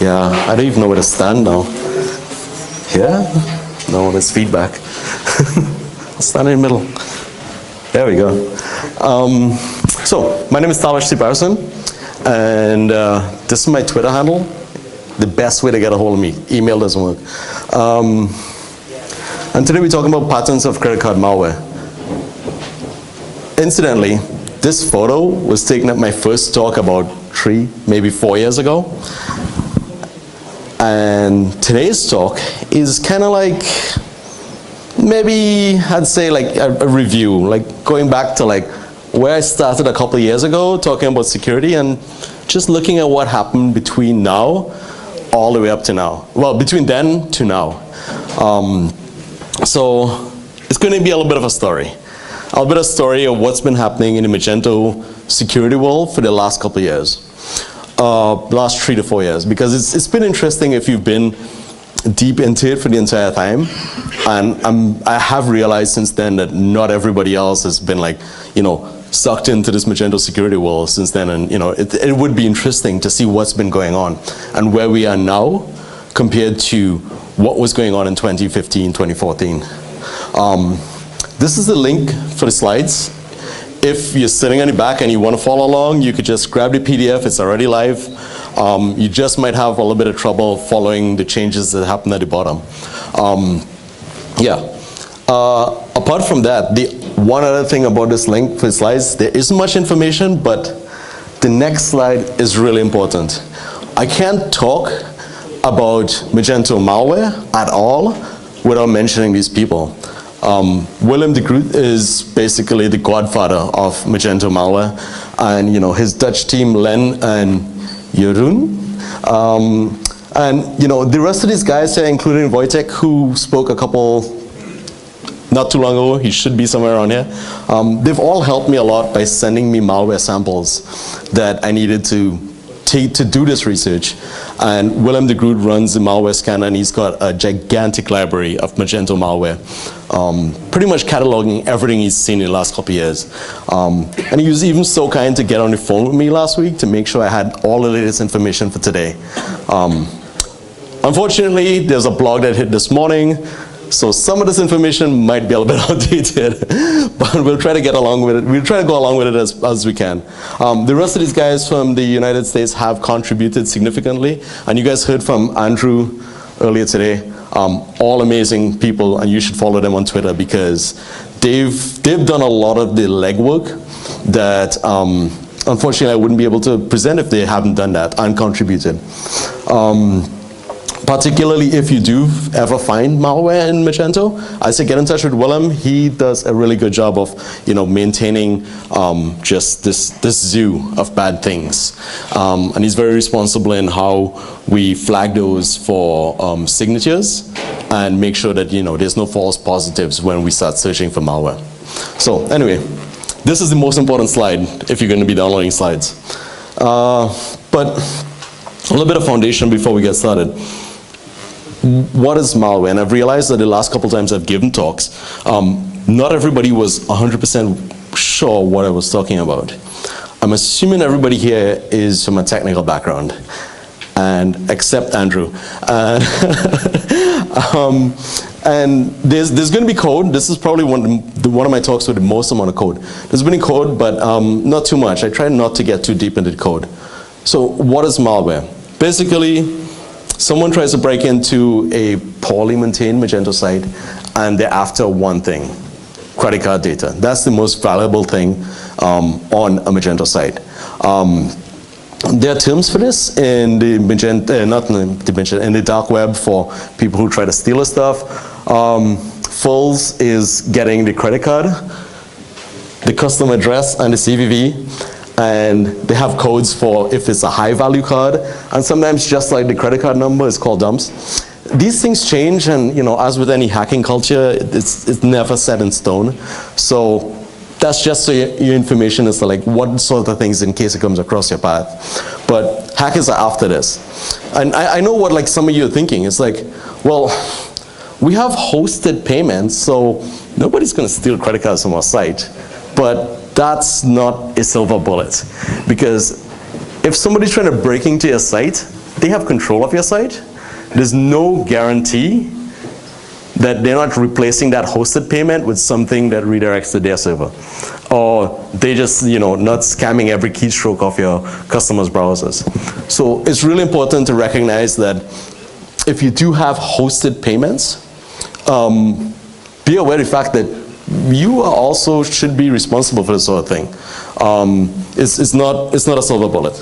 Yeah, I don't even know where to stand now. Here? No, there's feedback. I'll stand in the middle. There we go. So, my name is Talesh Seeparsan, and this is my Twitter handle. The best way to get a hold of me. Email doesn't work. And today we're talking about patterns of credit card malware. Incidentally, this photo was taken at my first talk about 3, maybe 4 years ago. And today's talk is kind of like, maybe I'd say like a review, like going back to like where I started a couple of years ago talking about security and just looking at what happened between now all the way up to now. Well, between then to now. So it's going to be a little bit of a story. A little bit of a story of what's been happening in the Magento security world for the last couple of years. Last 3 to 4 years, because it's been interesting if you've been deep into it for the entire time, and I have realized since then that not everybody else has been like, you know, sucked into this Magento security world since then, and you know, it would be interesting to see what's been going on and where we are now compared to what was going on in 2015, 2014. This is the link for the slides. If you're sitting on the back and you want to follow along, you could just grab the PDF, it's already live. You just might have a little bit of trouble following the changes that happen at the bottom. Apart from that, the one other thing about this link for the slides, there isn't much information, but the next slide is really important. I can't talk about Magento malware at all without mentioning these people. Willem de Groot is basically the godfather of Magento malware, and you know, his Dutch team Len and Jeroen, and you know, the rest of these guys here, including Wojtek, who spoke a couple not too long ago, he should be somewhere around here. They've all helped me a lot by sending me malware samples that I needed to do this research. And Willem de Groot runs the malware scanner, and he's got a gigantic library of Magento malware, pretty much cataloging everything he's seen in the last couple of years. And he was even so kind to get on the phone with me last week to make sure I had all the latest information for today. Unfortunately, there's a blog that hit this morning, so some of this information might be a little bit outdated, but we'll try to get along with it. We'll try to go along with it as we can. The rest of these guys from the United States have contributed significantly, and you guys heard from Andrew earlier today. All amazing people, and you should follow them on Twitter because they've done a lot of the legwork that unfortunately I wouldn't be able to present if they haven't done that and contributed. Particularly if you do ever find malware in Magento, I say get in touch with Willem. He does a really good job of, you know, maintaining just this zoo of bad things. And he's very responsible in how we flag those for signatures and make sure that, you know, there's no false positives when we start searching for malware. So anyway, this is the most important slide if you're going to be downloading slides. But a little bit of foundation before we get started. What is malware? And I've realized that the last couple times I've given talks, not everybody was 100% sure what I was talking about. I'm assuming everybody here is from a technical background, and except Andrew. And there's going to be code. This is probably one of my talks with the most amount of code. There's been code, but not too much. I try not to get too deep into the code. So what is malware? Basically, someone tries to break into a poorly maintained Magento site, and they're after one thing: credit card data. That's the most valuable thing on a Magento site. There are terms for this in the Magento, not in the Magento, in the dark web for people who try to steal the stuff. Fulls is getting the credit card, the customer address, and the CVV. And they have codes for if it's a high value card, and sometimes just like the credit card number is called dumps. These things change, and you know, as with any hacking culture, it's never set in stone. So that's just so your information is like what sort of things in case it comes across your path. But hackers are after this. And I know what like some of you are thinking. It's like, well, we have hosted payments, so nobody's going to steal credit cards from our site. But that's not a silver bullet, because if somebody's trying to break into your site they have control of your site. There's no guarantee that they're not replacing that hosted payment with something that redirects to their server. Or they just, not scamming every keystroke of your customers' browsers. So it's really important to recognize that if you do have hosted payments, be aware of the fact that you also should be responsible for this sort of thing. It's not a silver bullet.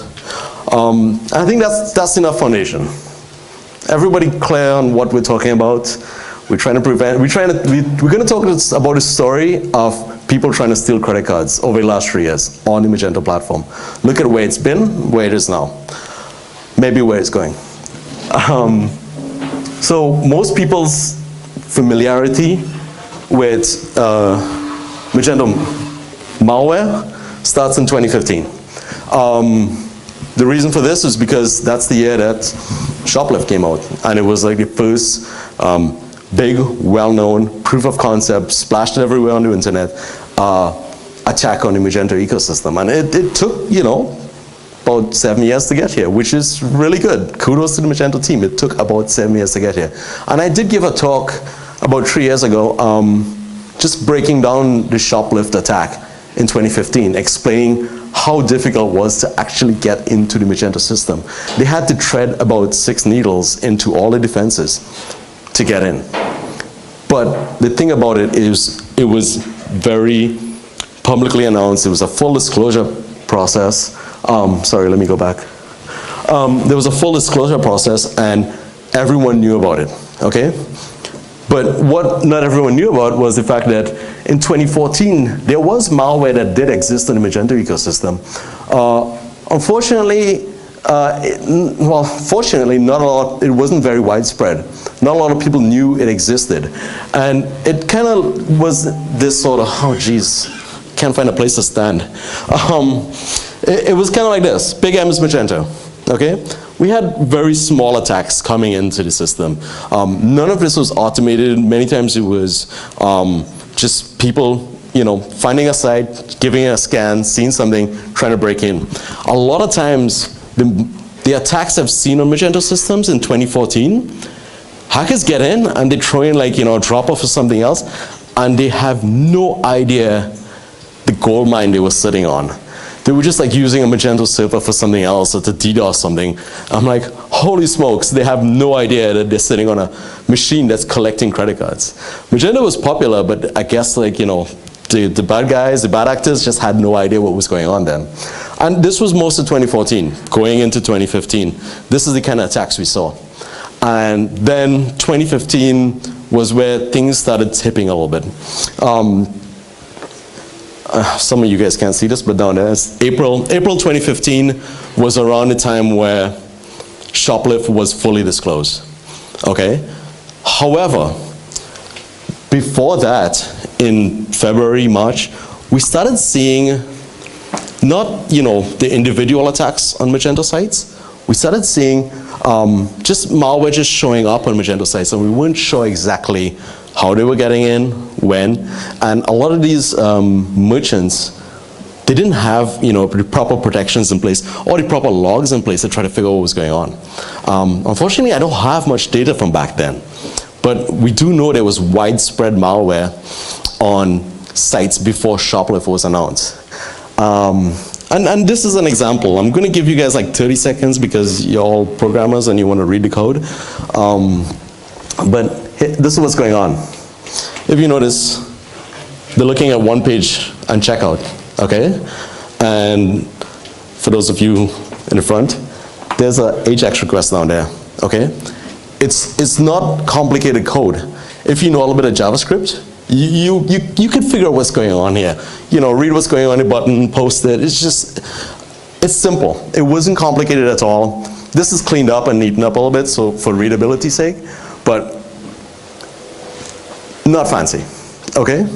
I think that's enough foundation. Everybody clear on what we're talking about? We're going to talk about a story of people trying to steal credit cards over the last 3 years on the Magento platform. Look at where it's been, where it is now. Maybe where it's going. So most people's familiarity with Magento malware starts in 2015. The reason for this is because that's the year that Shoplift came out, and it was like the first big, well-known proof of concept, splashed everywhere on the internet, attack on the Magento ecosystem. And it took, about 7 years to get here, which is really good. Kudos to the Magento team. It took about 7 years to get here. And I did give a talk about 3 years ago, just breaking down the Shoplift attack in 2015, explaining how difficult it was to actually get into the Magento system. They had to tread about 6 needles into all the defenses to get in. But the thing about it is, it was very publicly announced. It was a full disclosure process. Sorry, let me go back. There was a full disclosure process, and everyone knew about it, okay? But what not everyone knew about was the fact that in 2014, there was malware that did exist in the Magento ecosystem. Unfortunately, fortunately, not a lot, it wasn't very widespread. Not a lot of people knew it existed. And it kind of was this sort of, oh geez, can't find a place to stand. It was kind of like this, Big M is Magento, okay? We had very small attacks coming into the system. None of this was automated. Many times it was just people, finding a site, giving it a scan, seeing something, trying to break in. A lot of times, the attacks I've seen on Magento systems in 2014, hackers get in and they throw in like, a drop-off or something else, and they have no idea the gold mine they were sitting on. They were just like using a Magento server for something else or to DDoS something. I'm like, holy smokes, they have no idea that they're sitting on a machine that's collecting credit cards. Magento was popular, but I guess like, the bad guys, the bad actors just had no idea what was going on then. And this was most of 2014, going into 2015. This is the kind of attacks we saw. And then 2015 was where things started tipping a little bit. Some of you guys can't see this, but down there, it's April 2015 was around the time where Shoplift was fully disclosed, okay? However, before that, in February, March, we started seeing not, the individual attacks on Magento sites. We started seeing just malware just showing up on Magento sites, and we weren't sure exactly how they were getting in, when, and a lot of these merchants, they didn't have the proper protections in place or the proper logs in place to try to figure out what was going on. Unfortunately, I don't have much data from back then, but we do know there was widespread malware on sites before Shoplift was announced. And this is an example. I'm going to give you guys like 30 seconds because you're all programmers and you want to read the code. But this is what's going on. If you notice, they're looking at one page and checkout, okay? And for those of you in the front, there's a AJAX request down there, okay? It's not complicated code. If you know a little bit of JavaScript, you can figure out what's going on here. Read what's going on the button, post it. It's simple. It wasn't complicated at all. This is cleaned up and neatened up a little bit, so for readability's sake, but not fancy, okay?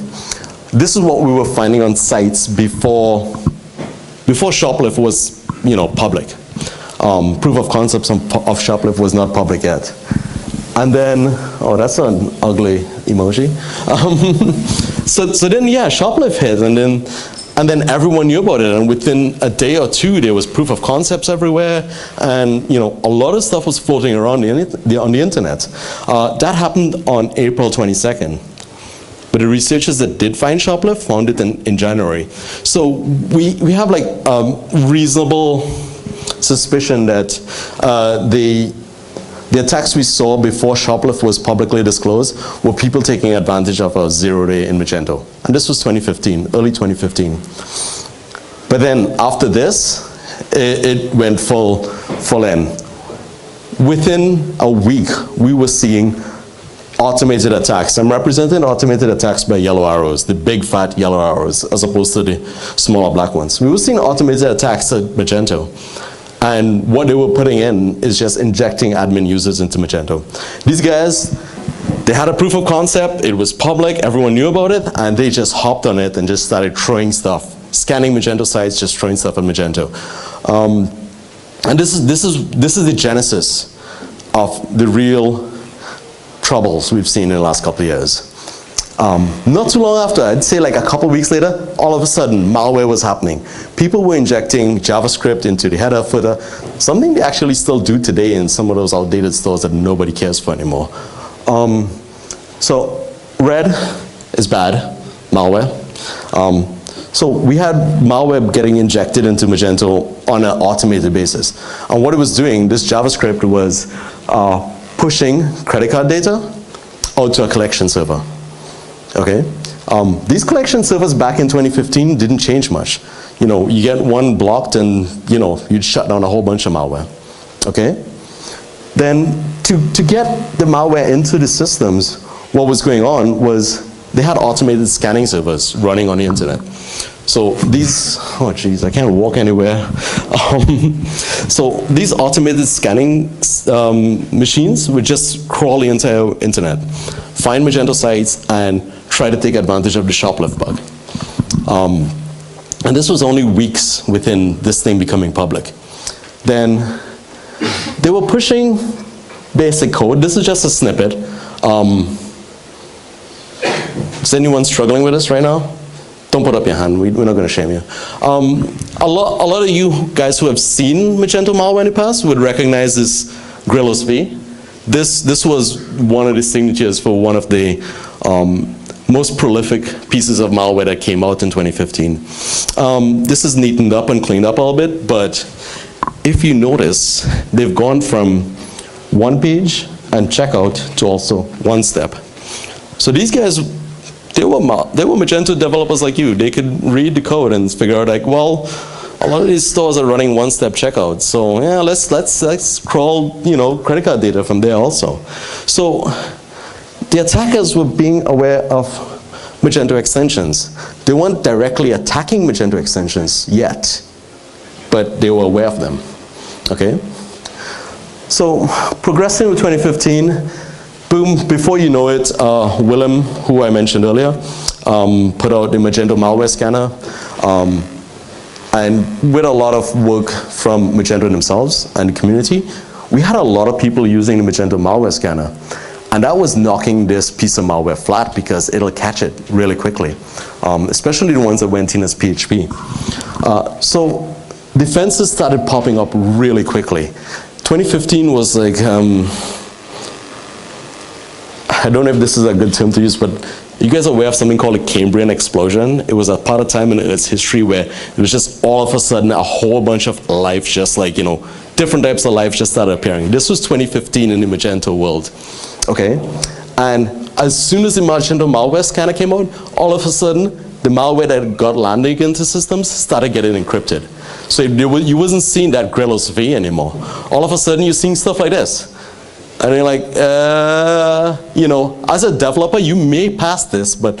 This is what we were finding on sites before Shoplift was, public. Proof of concepts of Shoplift was not public yet. And then, oh, that's an ugly emoji. So then, yeah, Shoplift hit, and then And then everyone knew about it, and within a day or two, there was proof of concepts everywhere, and a lot of stuff was floating around on the internet. That happened on April 22nd. But the researchers that did find shoplift found it in January. So we have like reasonable suspicion that the attacks we saw before shoplift was publicly disclosed were people taking advantage of a 0-day in Magento. And this was 2015, early 2015. But then after this, it went full in. Within a week, we were seeing automated attacks. I'm representing automated attacks by yellow arrows, the big fat yellow arrows, as opposed to the smaller black ones. We were seeing automated attacks at Magento. And what they were putting in is just injecting admin users into Magento. These guys, they had a proof of concept, it was public, everyone knew about it, and they just hopped on it and just started throwing stuff, scanning Magento sites, just throwing stuff at Magento. And this is the genesis of the real troubles we've seen in the last couple of years. Not too long after, I'd say like a couple weeks later, all of a sudden malware was happening. People were injecting JavaScript into the header, footer, something they actually still do today in some of those outdated stores that nobody cares for anymore. So red is bad, malware. So we had malware getting injected into Magento on an automated basis. And what it was doing, this JavaScript was pushing credit card data out to a collection server. Okay, these collection servers back in 2015 didn't change much. You get one blocked and you'd shut down a whole bunch of malware. Okay, then to get the malware into the systems, what was going on was they had automated scanning servers running on the internet. So these, oh geez, I can't walk anywhere. So these automated scanning machines would just crawl the entire internet, find Magento sites, and try to take advantage of the shoplift bug. And this was only weeks within this thing becoming public. Then they were pushing basic code. This is just a snippet. Is anyone struggling with this right now? Don't put up your hand, we're not going to shame you. A lot of you guys who have seen Magento malware in the past would recognize this Grillos V. This was one of the signatures for one of the most prolific pieces of malware that came out in 2015. This is neatened up and cleaned up a little bit, but if you notice, they've gone from one page and checkout to also one step. So these guys, they were Magento developers like you. They could read the code and figure out like, well, a lot of these stores are running one-step checkout. So yeah, let's crawl, credit card data from there also. So the attackers were being aware of Magento extensions. They weren't directly attacking Magento extensions yet, but they were aware of them. Okay. So progressing with 2015. Boom, before you know it, Willem, who I mentioned earlier, put out the Magento malware scanner, and with a lot of work from Magento themselves and the community, we had a lot of people using the Magento malware scanner. And that was knocking this piece of malware flat because it'll catch it really quickly, especially the ones that went in as PHP. So defenses started popping up really quickly. 2015 was like, I don't know if this is a good term to use, but you guys are aware of something called a Cambrian Explosion? It was a part of time in its history where it was just all of a sudden a whole bunch of life, just like, different types of life just started appearing. This was 2015 in the Magento world, okay? And as soon as the Magento malware scanner came out, all of a sudden, the malware that got landing into systems started getting encrypted. So you wasn't seeing that Grillos V anymore. All of a sudden, you're seeing stuff like this. And you're like, as a developer, you may pass this, but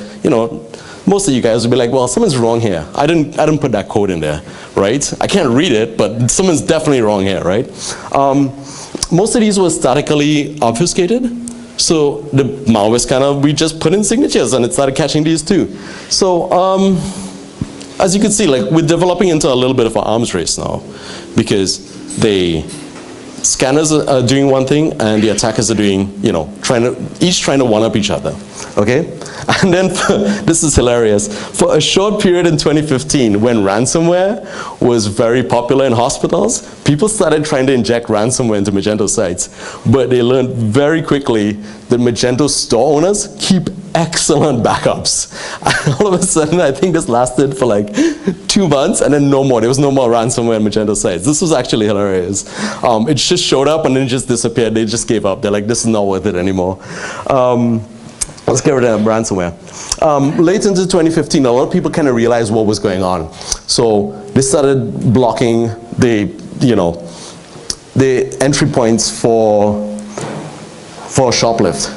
most of you guys will be like, well, something's wrong here. I didn't put that code in there, right? I can't read it, but something's definitely wrong here, right? Most of these were statically obfuscated. So the malware scanner, we just put in signatures and it started catching these too. So as you can see, like we're developing into a little bit of an arms race now because they scanners are doing one thing, and the attackers are doing, each trying to one-up each other, okay? And then, this is hilarious, for a short period in 2015, when ransomware was very popular in hospitals, people started trying to inject ransomware into Magento sites, but they learned very quickly that Magento store owners keep excellent backups. And all of a sudden, I think this lasted for like 2 months, and then no more. There was no more ransomware on Magento sites. This was actually hilarious. It just showed up and then it just disappeared. They just gave up. They're like, this is not worth it anymore. Let's get rid of ransomware. Late into 2015, a lot of people kind of realized what was going on. So they started blocking the entry points for shoplift.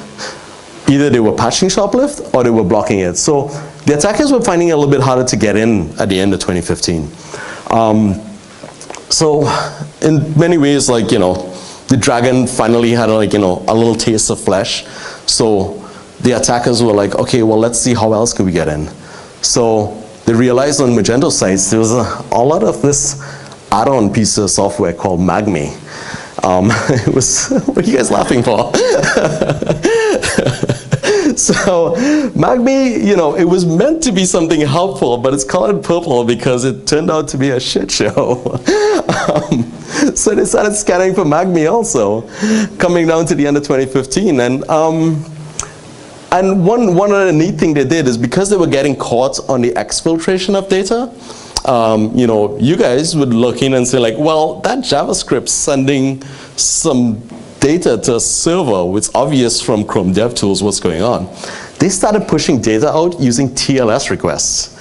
Either they were patching shoplift or they were blocking it. So the attackers were finding it a little bit harder to get in at the end of 2015. So in many ways, the dragon finally had a little taste of flesh. So the attackers were like, okay, well, let's see how else could we get in. So they realized on Magento sites there was a lot of this add-on piece of software called Magme. It was, what are you guys laughing for? So Magme, it was meant to be something helpful, but it's colored purple because it turned out to be a shit show. So they started scanning for Magme also, coming down to the end of 2015. And one other neat thing they did is because they were getting caught on the exfiltration of data, you guys would look in and say like, well, that JavaScript sending some data to a server, it's obvious from Chrome DevTools what's going on. They started pushing data out using TLS requests.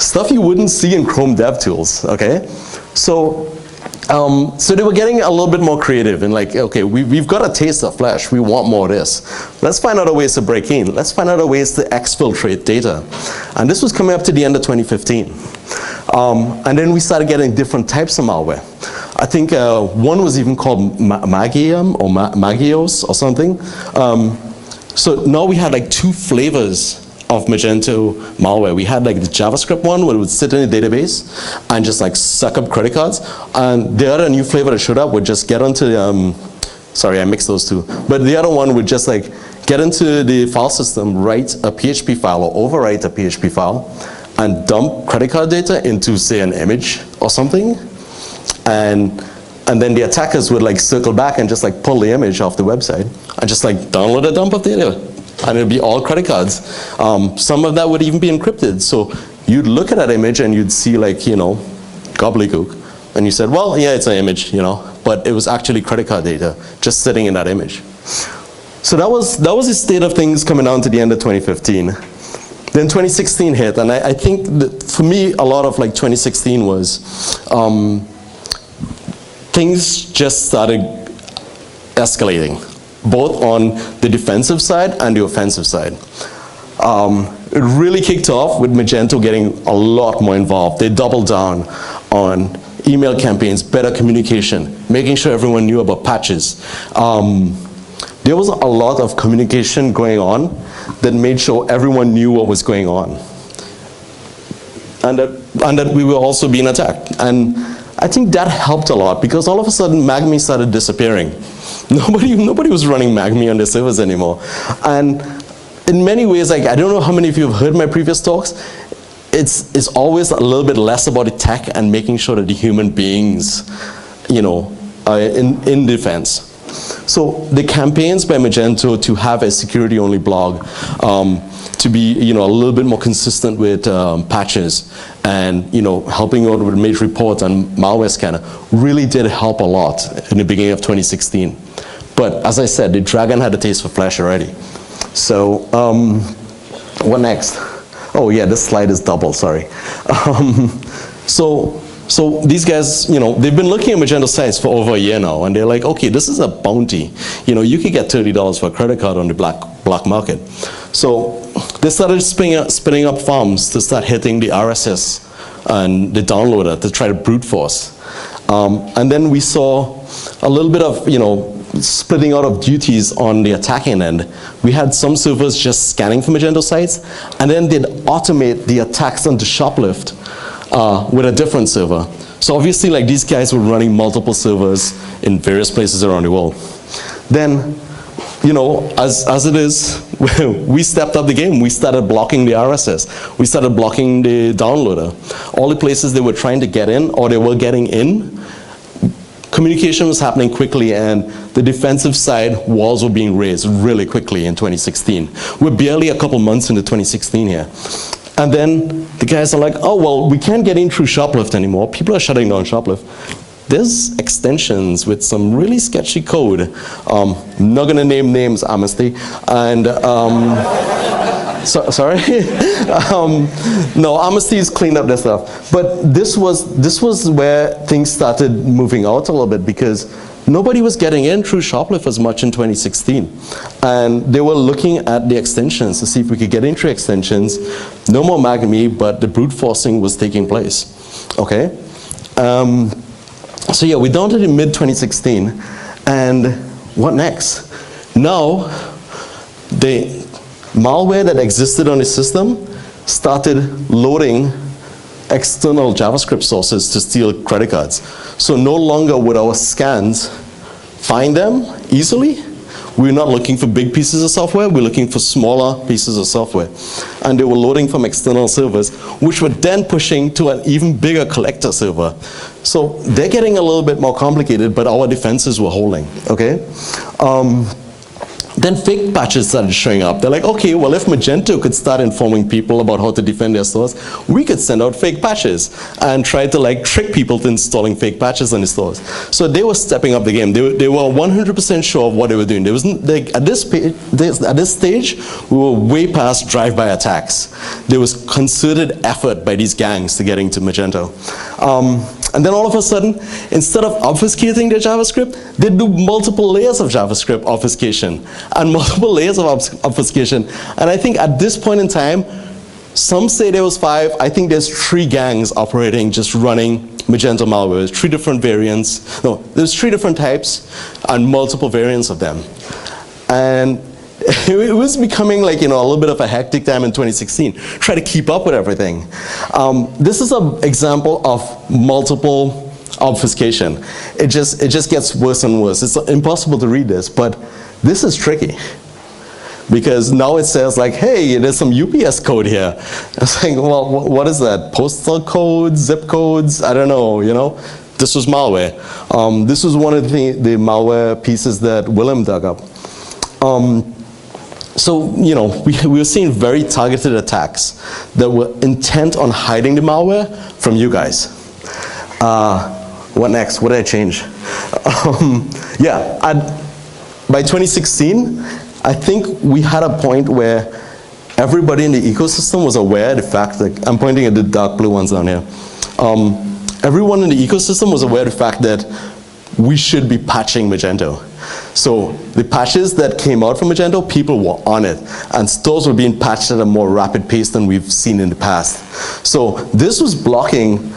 Stuff you wouldn't see in Chrome DevTools, okay? So they were getting a little bit more creative and like, okay, we've got a taste of flesh, we want more of this. Let's find other ways to break in. Let's find other ways to exfiltrate data. And this was coming up to the end of 2015. And then we started getting different types of malware. I think one was even called Magium or Magios or something. So now we had like 2 flavors of Magento malware. We had like the JavaScript one where it would sit in a database and just like suck up credit cards. And the other new flavor that showed up would just get onto sorry, I mixed those two. But the other one would just like get into the file system, write a PHP file or overwrite a PHP file, and dump credit card data into, say, an image or something. And then the attackers would like circle back and just like pull the image off the website and just like download a dump of data. And it'd be all credit cards. Some of that would even be encrypted. So you'd look at that image and you'd see like, gobbledygook. And you said, well, yeah, it's an image, but it was actually credit card data just sitting in that image. So that was the state of things coming down to the end of 2015. Then 2016 hit, and I think that for me, a lot of like 2016 was things just started escalating, both on the defensive side and the offensive side. It really kicked off with Magento getting a lot more involved. They doubled down on email campaigns, better communication, making sure everyone knew about patches. There was a lot of communication going on that made sure everyone knew what was going on. And that we were also being attacked. And I think that helped a lot because all of a sudden Magme started disappearing. Nobody was running Magme on their servers anymore. And in many ways, like, I don't know how many of you have heard my previous talks, it's always a little bit less about the tech and making sure that the human beings, are in defense. So the campaigns by Magento to have a security-only blog, to be a little bit more consistent with patches and helping out with Mage Report and Malware Scanner really did help a lot in the beginning of 2016. But as I said, the dragon had a taste for flesh already. So what next? Oh yeah, this slide is double, sorry. So these guys, they've been looking at Magento sites for over a year now, and they're like, okay, this is a bounty. You could get $30 for a credit card on the black market. So they started spinning up farms to start hitting the RSS and the downloader to try to brute force. And then we saw a little bit of, splitting out of duties on the attacking end. We had some servers just scanning for Magento sites, and then they'd automate the attacks onto shoplift with a different server. So obviously, like, these guys were running multiple servers in various places around the world. Then, you know, as it is, we stepped up the game. We started blocking the RSS. We started blocking the downloader. All the places they were trying to get in, or they were getting in, communication was happening quickly, and the defensive side walls were being raised really quickly in 2016. We're barely a couple months into 2016 here. And then the guys are like, oh, well, we can't get in through Shoplift anymore. People are shutting down Shoplift. There's extensions with some really sketchy code. I'm not going to name names, Amnesty. And, sorry? No, Amnesty's cleaned up their stuff. But this was where things started moving out a little bit, because nobody was getting in through Shoplift as much in 2016. And they were looking at the extensions to see if we could get in through extensions. No more MagMe, but the brute forcing was taking place. Okay? So yeah, we're down to the mid-2016, and what next? Now, the malware that existed on the system started loading external JavaScript sources to steal credit cards. So no longer would our scans find them easily. We're not looking for big pieces of software, we're looking for smaller pieces of software. And they were loading from external servers, which were then pushing to an even bigger collector server. So they're getting a little bit more complicated, but our defenses were holding, okay? Then fake patches started showing up. They're like, okay, well, if Magento could start informing people about how to defend their stores, we could send out fake patches and try to like trick people to installing fake patches on the stores. So they were stepping up the game. They were 100% sure of what they were doing. There wasn't, like, at this stage, we were way past drive-by attacks. There was concerted effort by these gangs to get into Magento. And then all of a sudden, instead of obfuscating their JavaScript, they do multiple layers of JavaScript obfuscation and multiple layers of obfuscation. And I think at this point in time, some say there was 5. I think there's 3 gangs operating, just running Magento malware. There's 3 different variants. No, there's 3 different types and multiple variants of them. And it was becoming like, you know, a little bit of a hectic time in 2016. Try to keep up with everything. This is an example of multiple obfuscation. It just gets worse and worse. It's impossible to read this, but this is tricky. Because now it says like, hey, there's some UPS code here. It's like, well, what is that? Postal codes, zip codes? I don't know, you know? This was malware. This was one of the malware pieces that Willem dug up. So, you know, we were seeing very targeted attacks that were intent on hiding the malware from you guys. What next? What did I change? Yeah, by 2016, I think we had a point where everybody in the ecosystem was aware of the fact that, I'm pointing at the dark blue ones down here. Everyone in the ecosystem was aware of the fact that we should be patching Magento. So the patches that came out from Magento, people were on it, and stores were being patched at a more rapid pace than we've seen in the past. So this was blocking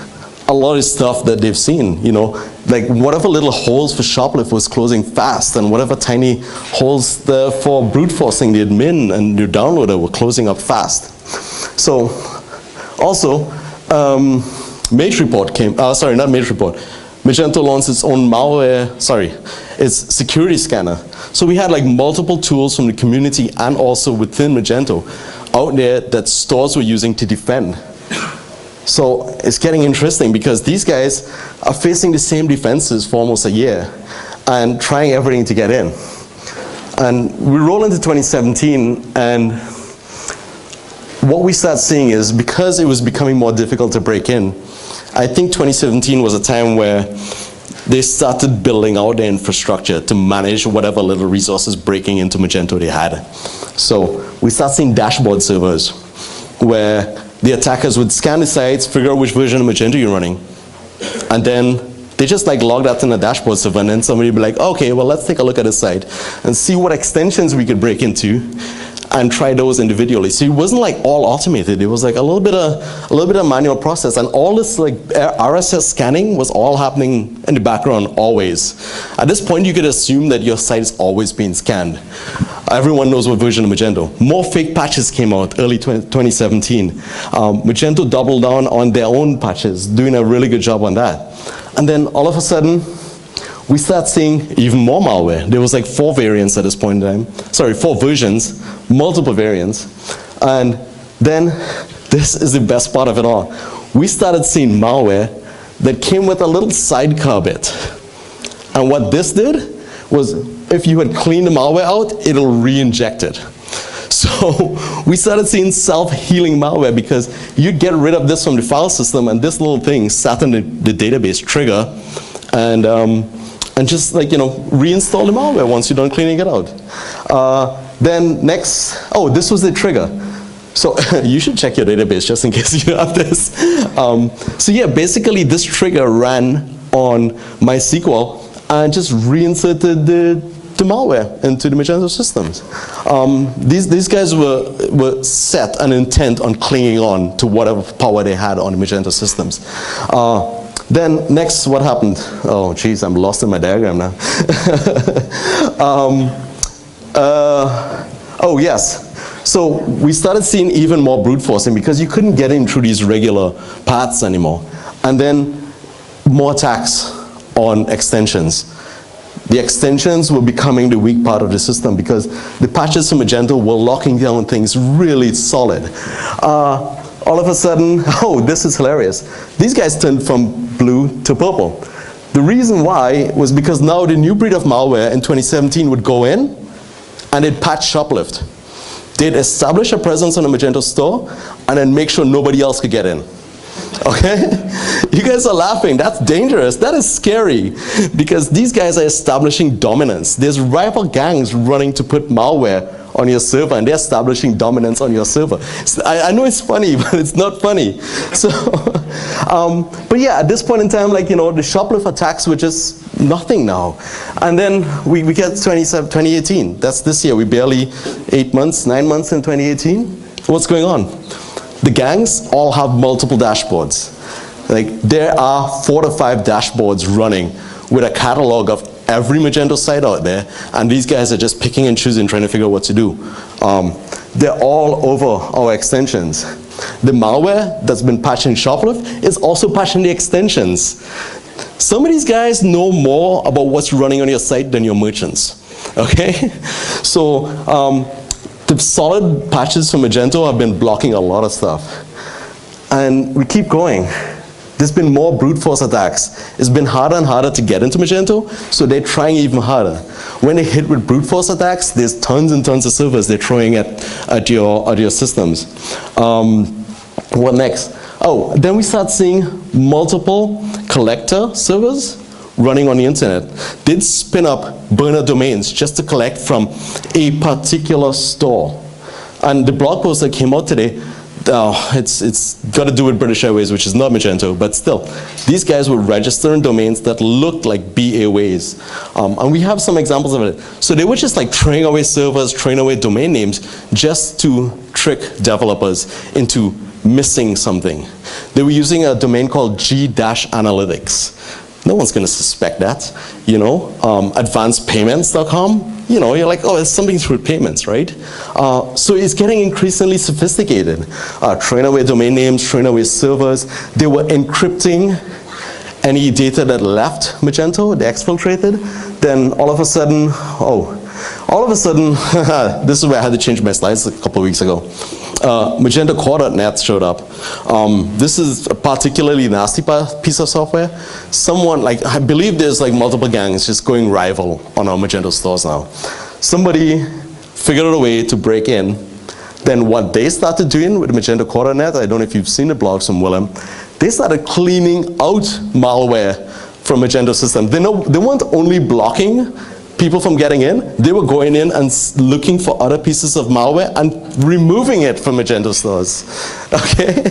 a lot of stuff that they've seen, you know, like whatever little holes for Shoplift was closing fast, and whatever tiny holes there for brute forcing the admin and the downloader were closing up fast. So also, Mage Report came, sorry, not Mage Report. Magento launched its own malware, its security scanner. So we had like multiple tools from the community and also within Magento out there that stores were using to defend. So it's getting interesting because these guys are facing the same defenses for almost a year and trying everything to get in. And we roll into 2017, and what we start seeing is, because it was becoming more difficult to break in, I think 2017 was a time where they started building out their infrastructure to manage whatever little resources breaking into Magento they had. So we start seeing dashboard servers where the attackers would scan the sites, figure out which version of Magento you're running, and then they just like log that in a dashboard server, and then somebody would be like, okay, well, let's take a look at this site and see what extensions we could break into and try those individually. So it wasn't like all automated. It was like a little bit of manual process, and all this like RSS scanning was all happening in the background always. At this point, you could assume that your site is always being scanned. Everyone knows what version of Magento. More fake patches came out early 2017. Magento doubled down on their own patches, doing a really good job on that. And then all of a sudden, we start seeing even more malware. There was like 4 variants at this point in time. Sorry, 4 versions, multiple variants. And then, this is the best part of it all. We started seeing malware that came with a little sidecar bit. And what this did was, if you had cleaned the malware out, it'll re-inject it. So we started seeing self-healing malware because you'd get rid of this from the file system, and this little thing sat in the database trigger, and just like, you know, reinstall the malware once you're done cleaning it out. Then next, oh, this was the trigger. So you should check your database just in case you have this. So yeah, basically this trigger ran on MySQL and just reinserted the malware into the Magento systems. These guys were set an intent on clinging on to whatever power they had on the Magento systems. Then next, what happened? Oh geez, I'm lost in my diagram now. Oh yes. So we started seeing even more brute forcing because you couldn't get in through these regular paths anymore. And then more attacks on extensions. The extensions were becoming the weak part of the system because the patches from Magento were locking down things really solid. All of a sudden, oh, this is hilarious. These guys turned from blue to purple. The reason why was because now the new breed of malware in 2017 would go in and it'd patch shoplift. They'd establish a presence on the Magento store and then make sure nobody else could get in. Okay? You guys are laughing. That's dangerous. That is scary because these guys are establishing dominance. There's rival gangs running to put malware on your server, and they're establishing dominance on your server. I know it's funny, but it's not funny. So, but yeah, at this point in time, like, you know, the shoplift attacks were just nothing now. And then we get 2018. That's this year. We barely 9 months in 2018. What's going on? The gangs all have multiple dashboards. Like, there are 4 to 5 dashboards running with a catalog of every Magento site out there, and these guys are just picking and choosing, trying to figure out what to do. They're all over our extensions. The malware that's been patching shoplift is also patching the extensions. Some of these guys know more about what's running on your site than your merchants. Okay? So, the solid patches from Magento have been blocking a lot of stuff. And we keep going. There's been more brute force attacks. It's been harder and harder to get into Magento, so they're trying even harder. When they hit with brute force attacks, there's tons and tons of servers they're throwing at your systems. What next? Oh, then we start seeing multiple collector servers running on the internet. They'd spin up burner domains just to collect from a particular store. And the blog post that came out today, it's got to do with British Airways, which is not Magento, but still, these guys were registering domains that looked like BA ways. And we have some examples of it. So they were just like throwing away servers, throwing away domain names just to trick developers into missing something. They were using a domain called G-Analytics. No one's going to suspect that, you know. Advancedpayments.com, you know, you're like, oh, it's something through payments, right? So it's getting increasingly sophisticated. Throwing away domain names, throwing away servers. They were encrypting any data that left Magento, they exfiltrated. Then all of a sudden, this is where I had to change my slides a couple of weeks ago. Magento Core.net showed up. This is a particularly nasty piece of software. Someone, like, I believe there's like multiple gangs just going rival on our Magento stores now. Somebody figured out a way to break in. Then what they started doing with Magento Core.net, I don't know if you've seen the blogs from Willem, they started cleaning out malware from Magento system. They weren't only blocking people from getting in, they were going in and looking for other pieces of malware and removing it from Magento stores. Okay?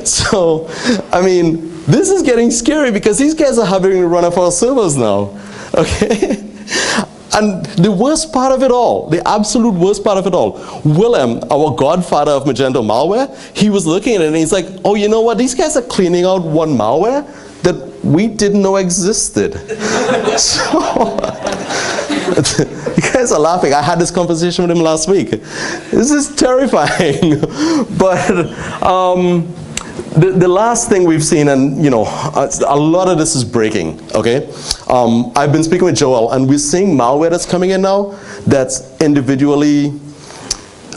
So, I mean, this is getting scary because these guys are having to run off our servers now. Okay? And the worst part of it all, the absolute worst part of it all, Willem, our godfather of Magento malware, he was looking at it and he's like, oh, you know what? These guys are cleaning out one malware that we didn't know existed. So, you guys are laughing. I had this conversation with him last week. This is terrifying. But the last thing we've seen, and a lot of this is breaking, okay? I've been speaking with Joel, and we're seeing malware that's coming in now that's individually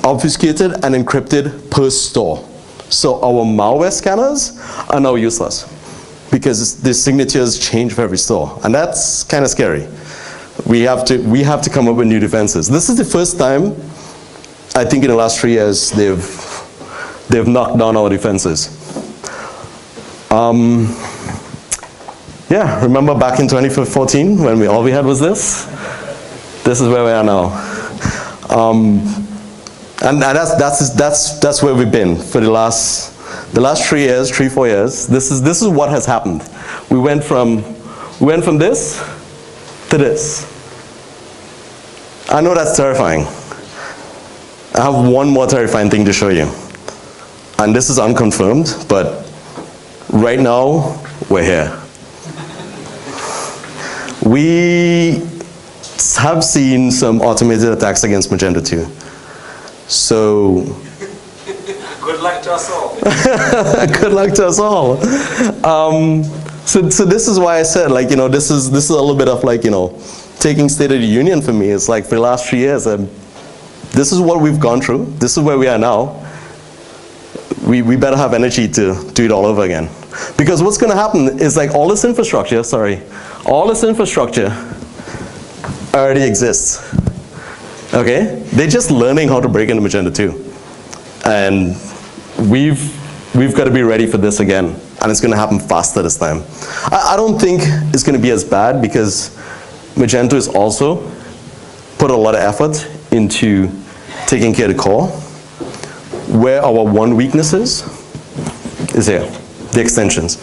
obfuscated and encrypted per store. So our malware scanners are now useless because the signatures change for every store, and that's kind of scary. We have to come up with new defenses. This is the first time, I think in the last 3 years, they've knocked down our defenses. Yeah, remember back in 2014 when all we had was this? This is where we are now. And that's where we've been for the last 3 years, 4 years. This is what has happened. We went from this to this. I know that's terrifying. I have one more terrifying thing to show you. And this is unconfirmed, but right now, we're here. We have seen some automated attacks against Magento 2. So, good luck to us all. Good luck to us all. So this is why I said, this is a little bit of taking State of the Union for me. It's like for the last 3 years, this is what we've gone through. This is where we are now. We better have energy to do it all over again. Because what's going to happen is all this infrastructure, already exists. Okay? They're just learning how to break into Magento 2. And we've got to be ready for this again. And it's going to happen faster this time. I don't think it's going to be as bad because Magento has also put a lot of effort into taking care of the core. Where our one weakness is here, the extensions.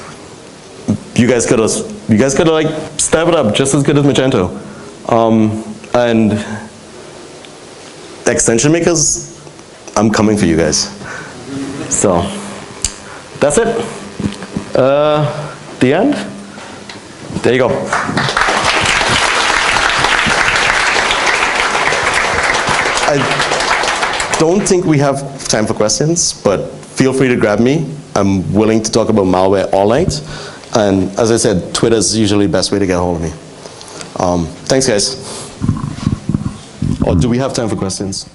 You guys gotta step it up just as good as Magento. And extension makers, I'm coming for you guys. So that's it. The end. There you go. I don't think we have time for questions, but feel free to grab me. I'm willing to talk about malware all night. And as I said, Twitter is usually the best way to get a hold of me. Thanks, guys. Or do we have time for questions?